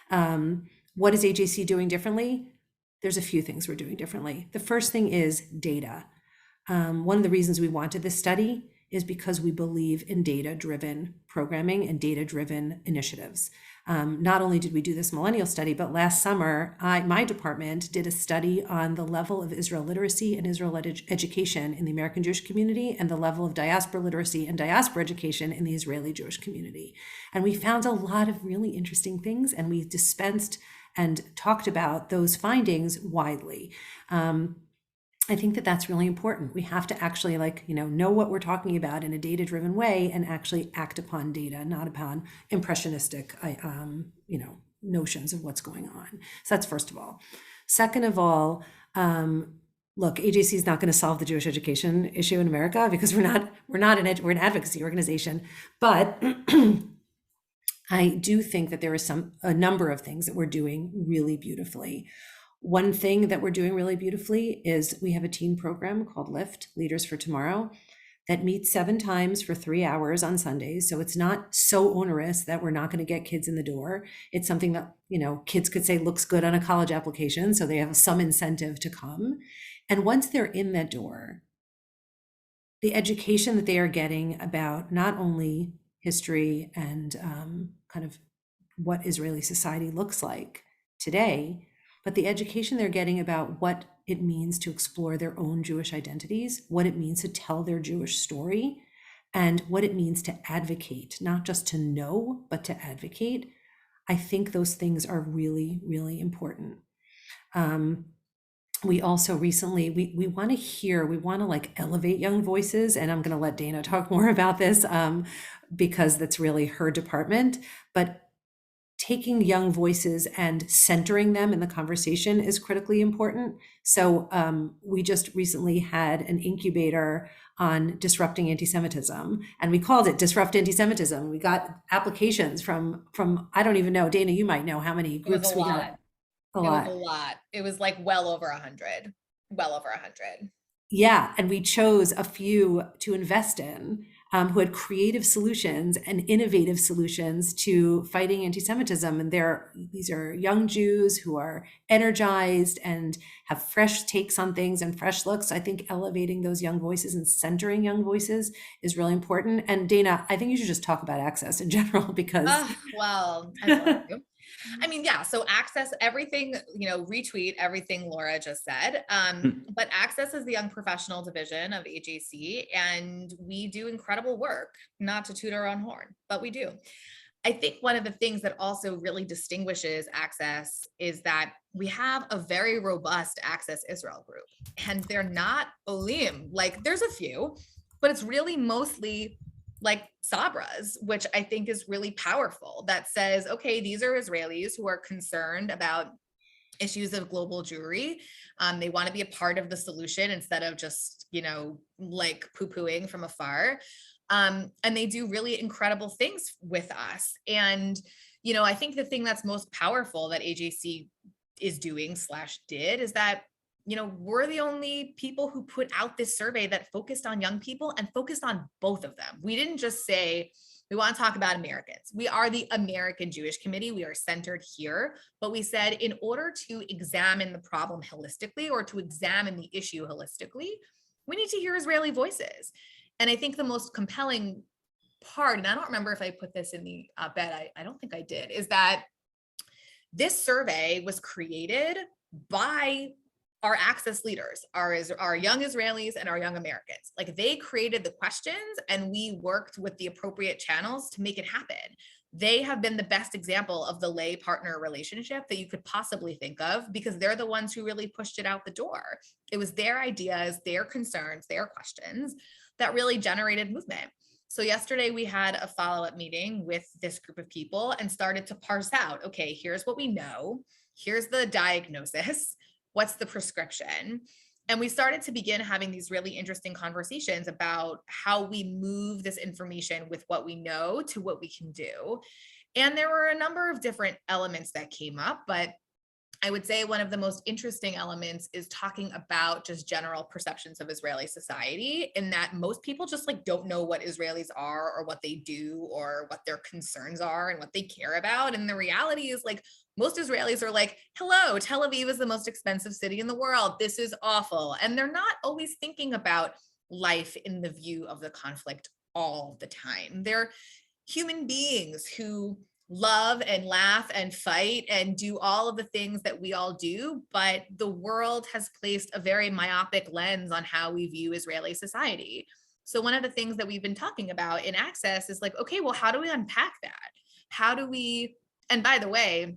What is AJC doing differently? There's a few things we're doing differently. The first thing is data. One of the reasons we wanted this study is because we believe in data-driven programming and data-driven initiatives. Not only did we do this millennial study, but last summer, my department did a study on the level of Israel literacy and Israel education in the American Jewish community and the level of diaspora literacy and diaspora education in the Israeli Jewish community. And we found a lot of really interesting things, and we dispensed and talked about those findings widely. I think that that's really important. We have to actually know what we're talking about in a data-driven way and actually act upon data, not upon impressionistic, notions of what's going on. So that's first of all. Second of all, look, AJC is not going to solve the Jewish education issue in America because we're an advocacy organization, but I do think that there is a number of things that we're doing really beautifully. One thing that we're doing really beautifully is we have a teen program called Lift, Leaders for Tomorrow, that meets 7 times for 3 hours on Sundays. So it's not so onerous that we're not going to get kids in the door. It's something that, kids could say looks good on a college application. So they have some incentive to come. And once they're in that door, the education that they are getting about not only history and kind of what Israeli society looks like today, but the education they're getting about what it means to explore their own Jewish identities, what it means to tell their Jewish story, and what it means to advocate, not just to know, but to advocate. I think those things are really, really important. We also recently, we want to elevate young voices, and I'm going to let Dana talk more about this because that's really her department, but taking young voices and centering them in the conversation is critically important. So we just recently had an incubator on disrupting anti-Semitism, and we called it Disrupt Anti-Semitism. We got applications from I don't even know, Dana, you might know how many groups we got. It was a lot. It was like well over 100. Yeah, and we chose a few to invest in who had creative solutions and innovative solutions to fighting anti-Semitism. And these are young Jews who are energized and have fresh takes on things and fresh looks. I think elevating those young voices and centering young voices is really important. And Dana, I think you should just talk about access in general because... well, I love you. I mean, yeah. So access, everything, retweet everything Laura just said. But access is the young professional division of AJC, and we do incredible work, not to toot our own horn, but we do. I think one of the things that also really distinguishes access is that we have a very robust Access Israel group, and they're not Olim. Like there's a few, but it's really mostly like Sabras, which I think is really powerful, that says, okay, these are Israelis who are concerned about issues of global Jewry. They want to be a part of the solution instead of just, like poo-pooing from afar. And they do really incredible things with us. And, I think the thing that's most powerful that AJC is doing / did is that we're the only people who put out this survey that focused on young people and focused on both of them. We didn't just say, we want to talk about Americans. We are the American Jewish Committee. We are centered here. But we said, in order to examine the problem holistically or to examine the issue holistically, we need to hear Israeli voices. And I think the most compelling part, and I don't remember if I put this in the op-ed, I don't think I did, is that this survey was created by our access leaders, our young Israelis and our young Americans. Like they created the questions and we worked with the appropriate channels to make it happen. They have been the best example of the lay partner relationship that you could possibly think of, because they're the ones who really pushed it out the door. It was their ideas, their concerns, their questions that really generated movement. So yesterday we had a follow-up meeting with this group of people and started to parse out, okay, here's what we know. Here's the diagnosis. What's the prescription? And we started to begin having these really interesting conversations about how we move this information with what we know to what we can do. And there were a number of different elements that came up, but I would say one of the most interesting elements is talking about just general perceptions of Israeli society, in that most people just like don't know what Israelis are or what they do or what their concerns are and what they care about. And the reality is like most Israelis are like, hello, Tel Aviv is the most expensive city in the world. This is awful. And they're not always thinking about life in the view of the conflict all the time. They're human beings who love and laugh and fight and do all of the things that we all do, but the world has placed a very myopic lens on how we view Israeli society. So one of the things that we've been talking about in Access is like, okay, well, how do we unpack that? How do we, and by the way,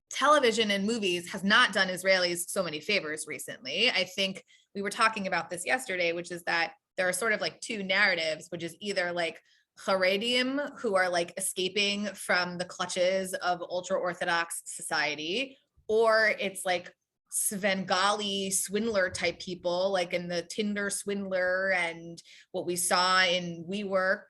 television and movies has not done Israelis so many favors recently. I think we were talking about this yesterday, which is that there are sort of like two narratives, which is either like Haredim, who are like escaping from the clutches of ultra-Orthodox society, or it's like Svengali swindler type people, like in the Tinder swindler and what we saw in WeWork.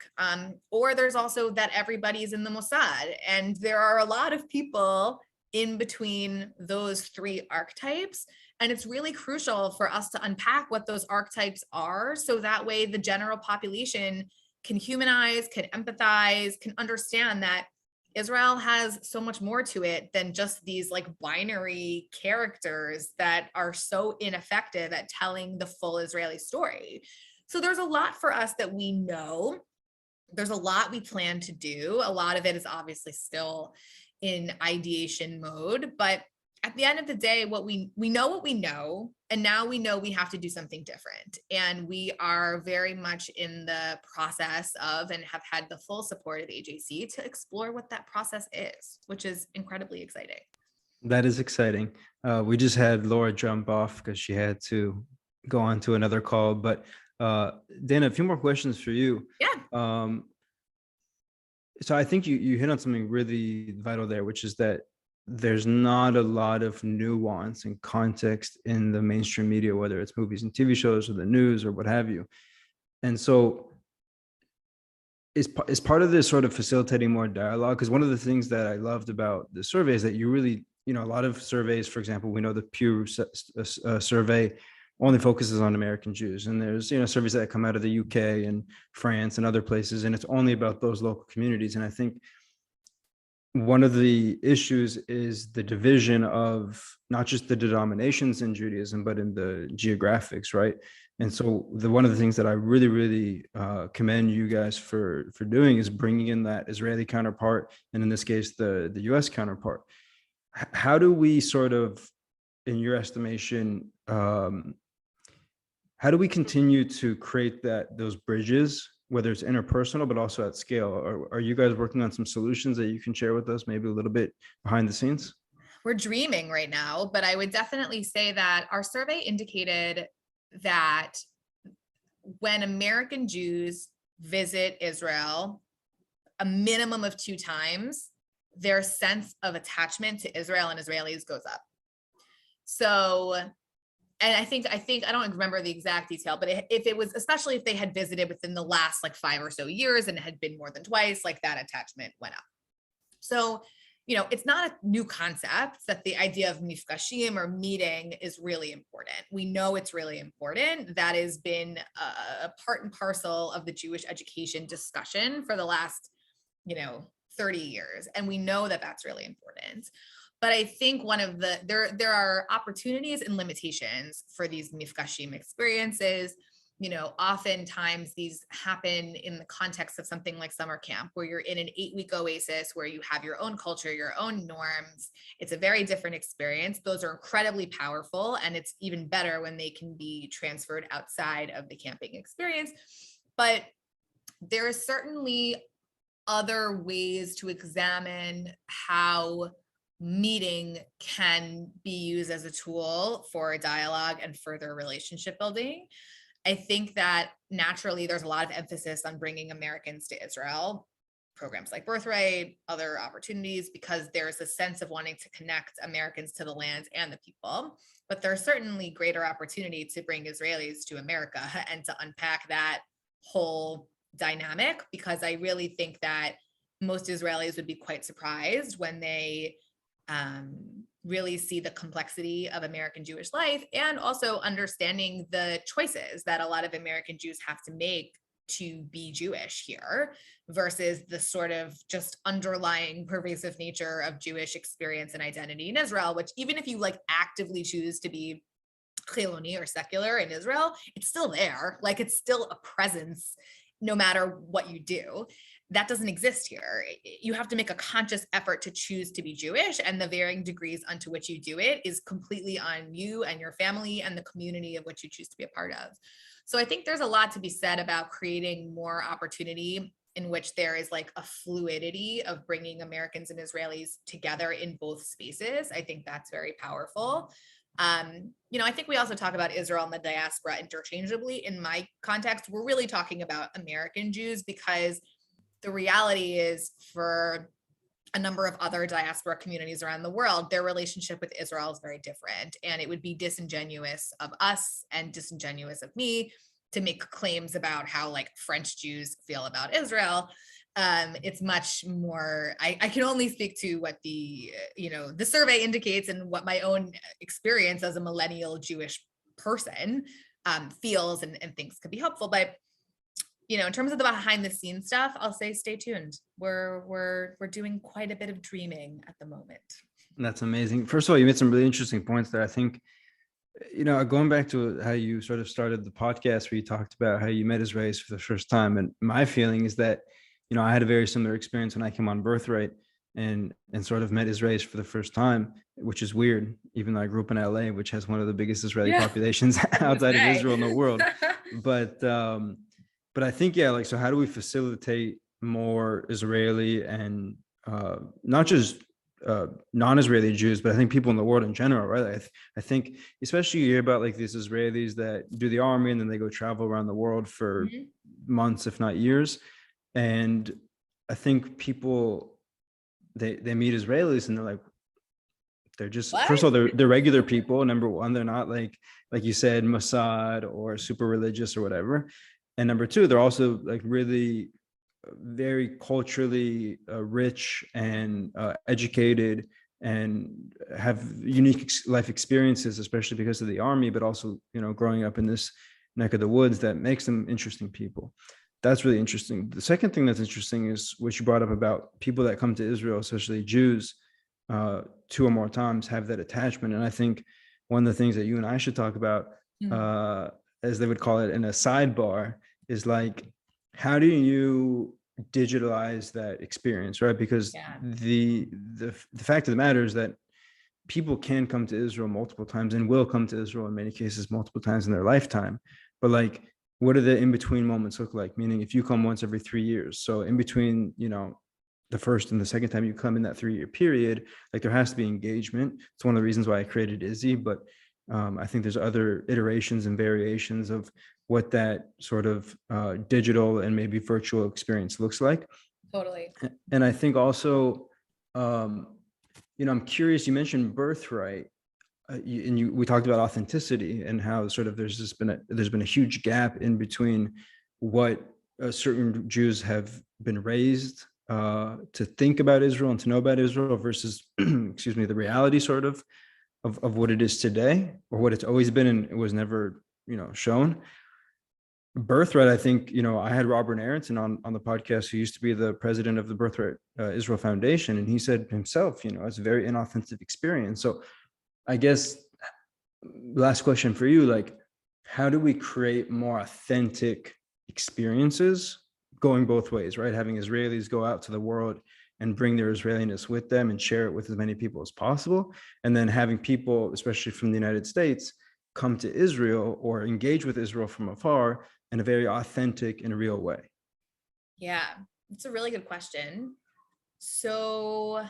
Or there's also that everybody's in the Mossad. And there are a lot of people in between those three archetypes. And it's really crucial for us to unpack what those archetypes are, so that way the general population can humanize, can empathize, can understand that Israel has so much more to it than just these like binary characters that are so ineffective at telling the full Israeli story. So there's a lot for us that we know. There's a lot we plan to do. A lot of it is obviously still in ideation mode, but at the end of the day, what we know what we know, and now we know we have to do something different. And we are very much in the process of, and have had the full support of AJC to explore what that process is, which is incredibly exciting. That is exciting. We just had Laura jump off because she had to go on to another call. But Dana, a few more questions for you. Yeah. So I think you hit on something really vital there, which is that there's not a lot of nuance and context in the mainstream media, whether it's movies and TV shows or the news or what have you. And so is part of this sort of facilitating more dialogue? Because one of the things that I loved about the survey is that you really, a lot of surveys, for example, we know the Pew survey only focuses on American Jews. And there's, surveys that come out of the UK and France and other places, and it's only about those local communities. And I think one of the issues is the division of not just the denominations in Judaism, but in the geographics, right? And so one of the things that I really, really commend you guys for doing is bringing in that Israeli counterpart, and in this case, the US counterpart. How do we sort of, in your estimation, how do we continue to create those bridges, whether it's interpersonal, but also at scale? Are you guys working on some solutions that you can share with us, maybe a little bit behind the scenes? We're dreaming right now, but I would definitely say that our survey indicated that when American Jews visit Israel a minimum of 2 times, their sense of attachment to Israel and Israelis goes up. So, and I think I don't remember the exact detail, but if it was, especially if they had visited within the last like 5 or so years and it had been more than twice, like that attachment went up. So, it's not a new concept that the idea of mifgashim or meeting is really important. We know it's really important. That has been a part and parcel of the Jewish education discussion for the last, 30 years. And we know that that's really important. But I think one of there are opportunities and limitations for these mifgashim experiences. Oftentimes these happen in the context of something like summer camp, where you're in an 8-week oasis where you have your own culture, your own norms. It's a very different experience. Those are incredibly powerful, and it's even better when they can be transferred outside of the camping experience. But there are certainly other ways to examine how meeting can be used as a tool for dialogue and further relationship building. I think that naturally there's a lot of emphasis on bringing Americans to Israel, programs like Birthright, other opportunities, because there's a sense of wanting to connect Americans to the land and the people. But there's certainly greater opportunity to bring Israelis to America and to unpack that whole dynamic, because I really think that most Israelis would be quite surprised when they really see the complexity of American Jewish life, and also understanding the choices that a lot of American Jews have to make to be Jewish here versus the sort of just underlying pervasive nature of Jewish experience and identity in Israel, which even if you like actively choose to be Chiloni or secular in Israel, it's still there. Like it's still a presence no matter what you do. That doesn't exist here. You have to make a conscious effort to choose to be Jewish, and the varying degrees unto which you do it is completely on you and your family and the community of which you choose to be a part of. So I think there's a lot to be said about creating more opportunity in which there is like a fluidity of bringing Americans and Israelis together in both spaces. I think that's very powerful. I think we also talk about Israel and the diaspora interchangeably. In my context, we're really talking about American Jews, because the reality is, for a number of other diaspora communities around the world, their relationship with Israel is very different. And it would be disingenuous of us and disingenuous of me to make claims about how like French Jews feel about Israel. It's much more, I can only speak to what the survey indicates and what my own experience as a millennial Jewish person feels and thinks could be helpful. But in terms of the behind the scenes stuff, I'll say stay tuned. We're doing quite a bit of dreaming at the moment. That's amazing. First of all, you made some really interesting points there. I think, going back to how you sort of started the podcast, where you talked about how you met Israelis for the first time. And my feeling is that, I had a very similar experience when I came on Birthright and sort of met Israelis for the first time, which is weird, even though I grew up in LA, which has one of the biggest Israeli populations outside of Israel in the world. But I think, so how do we facilitate more Israeli and not just non-Israeli Jews, but I think people in the world in general, right? I think especially you hear about like these Israelis that do the army and then they go travel around the world for months, if not years. And I think people, they meet Israelis and they're like, they're just, first of all, they're regular people. Number one, they're not like you said, Mossad or super religious or whatever. And number two, they're also like really very culturally rich and educated and have unique life experiences, especially because of the army, but also, growing up in this neck of the woods that makes them interesting people. That's really interesting. The second thing that's interesting is what you brought up about people that come to Israel, especially Jews, 2 or more times, have that attachment. And I think one of the things that you and I should talk about, as they would call it in a sidebar, is like, how do you digitalize that experience, right? Because the fact of the matter is that people can come to Israel multiple times and will come to Israel in many cases multiple times in their lifetime. But like, what do the in-between moments look like? Meaning if you come once every 3 years, so in between, the first and the second time you come in that 3-year period, like there has to be engagement. It's one of the reasons why I created Izzy, but I think there's other iterations and variations of what that sort of digital and maybe virtual experience looks like. Totally. And I think also, I'm curious, you mentioned Birthright, we talked about authenticity and how sort of there's been a huge gap in between what certain Jews have been raised to think about Israel and to know about Israel versus, the reality sort of what it is today, or what it's always been and it was never, shown. Birthright, I think, I had Robert Aronson on the podcast, who used to be the president of the Birthright Israel Foundation. And he said himself, it's a very inauthentic experience. So I guess last question for you, like, how do we create more authentic experiences going both ways, right? Having Israelis go out to the world and bring their Israeliness with them and share it with as many people as possible. And then having people, especially from the United States, come to Israel or engage with Israel from afar in a very authentic and real way. Yeah, it's a really good question. So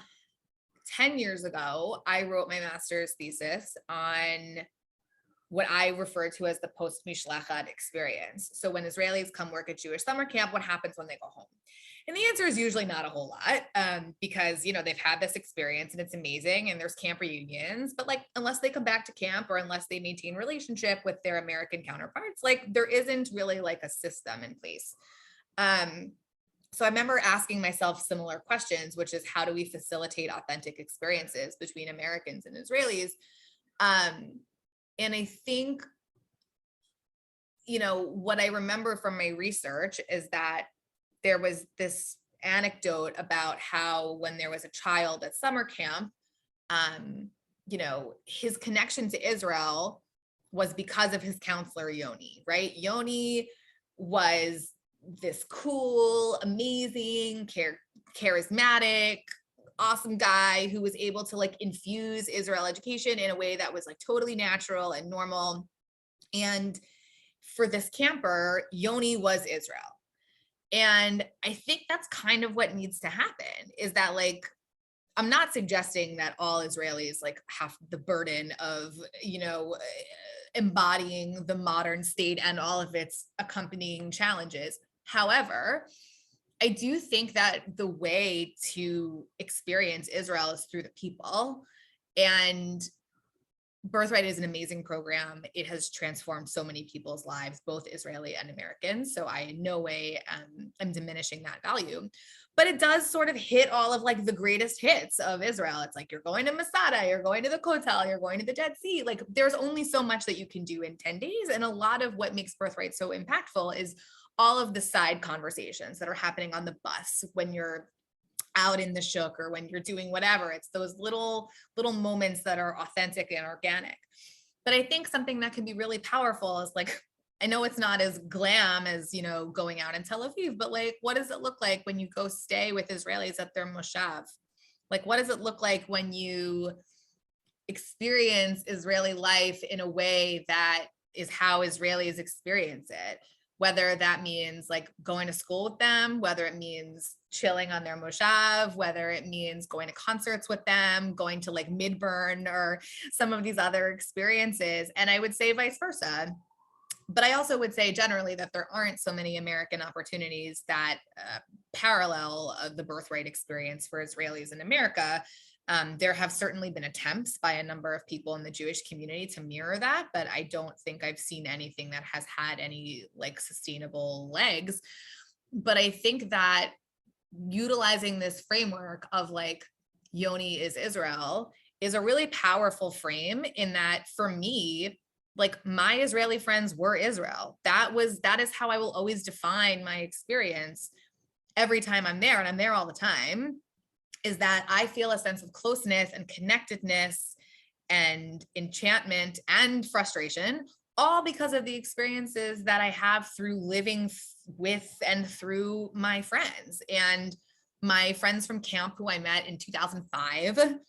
10 years ago, I wrote my master's thesis on what I refer to as the post-Mishlachat experience. So when Israelis come work at Jewish summer camp, what happens when they go home? And the answer is usually not a whole lot, because, they've had this experience and it's amazing and there's camp reunions, but like, unless they come back to camp or unless they maintain relationship with their American counterparts, like there isn't really like a system in place. So I remember asking myself similar questions, which is how do we facilitate authentic experiences between Americans and Israelis? And I think, what I remember from my research is that there was this anecdote about how when there was a child at summer camp, his connection to Israel was because of his counselor, Yoni, right? Yoni was this cool, amazing, charismatic, awesome guy who was able to like infuse Israel education in a way that was like totally natural and normal. And for this camper, Yoni was Israel. And I think that's kind of what needs to happen, is that like, I'm not suggesting that all Israelis like have the burden of, embodying the modern state and all of its accompanying challenges. However, I do think that the way to experience Israel is through the people. And Birthright is an amazing program. It has transformed so many people's lives, both Israeli and American. So I in no way am diminishing that value. But it does sort of hit all of like the greatest hits of Israel. It's like, you're going to Masada, you're going to the Kotel, you're going to the Dead Sea. Like, there's only so much that you can do in 10 days. And a lot of what makes Birthright so impactful is all of the side conversations that are happening on the bus when you're out in the shuk, or when you're doing whatever. It's those little moments that are authentic and organic. But I think something that can be really powerful is like, I know it's not as glam as, going out in Tel Aviv, but like, what does it look like when you go stay with Israelis at their moshav? Like, what does it look like when you experience Israeli life in a way that is how Israelis experience it? Whether that means like going to school with them, whether it means chilling on their moshav, whether it means going to concerts with them, going to like Midburn or some of these other experiences. And I would say vice versa. But I also would say generally that there aren't so many American opportunities that parallel the birthright experience for Israelis in America. There have certainly been attempts by a number of people in the Jewish community to mirror that, but I don't think I've seen anything that has had any like sustainable legs. But I think that utilizing this framework of like Yoni is Israel is a really powerful frame, in that for me, like my Israeli friends were Israel. That is how I will always define my experience every time I'm there, and I'm there all the time, is that I feel a sense of closeness and connectedness and enchantment and frustration, all because of the experiences that I have through living with and through my friends. And my friends from camp who I met in 2005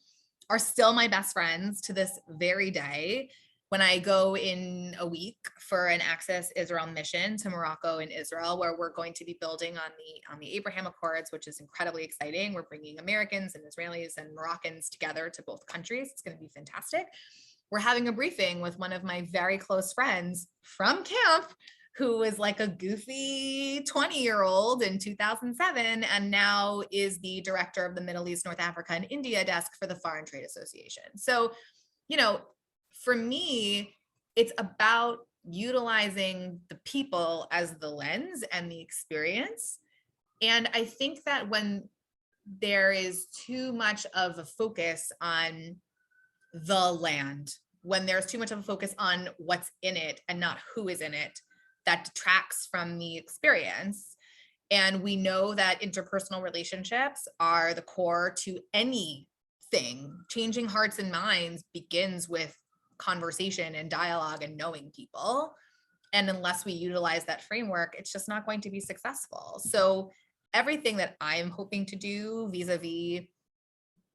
are still my best friends to this very day. When I go in a week for an Access Israel mission to Morocco and Israel, where we're going to be building on the Abraham Accords, which is incredibly exciting. We're bringing Americans and Israelis and Moroccans together to both countries. It's going to be fantastic. We're having a briefing with one of my very close friends from camp, who is like a goofy 20-year-old in 2007, and now is the director of the Middle East, North Africa, and India desk for the Foreign Trade Association. So, for me, it's about utilizing the people as the lens and the experience. And I think that when there is too much of a focus on the land, when there's too much of a focus on what's in it and not who is in it, that detracts from the experience. And we know that interpersonal relationships are the core to anything. Changing hearts and minds begins with conversation and dialogue and knowing people. And unless we utilize that framework, it's just not going to be successful. So everything that I'm hoping to do vis-a-vis,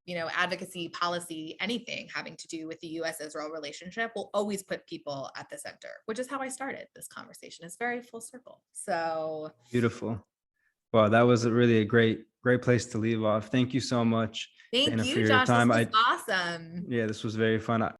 advocacy, policy, anything having to do with the US-Israel relationship will always put people at the center, which is how I started this conversation. It's very full circle. So Beautiful. Wow, that was really a great place to leave off. Thank you so much, thank Dana, you, for your Josh. time. This was awesome. Yeah, this was very fun.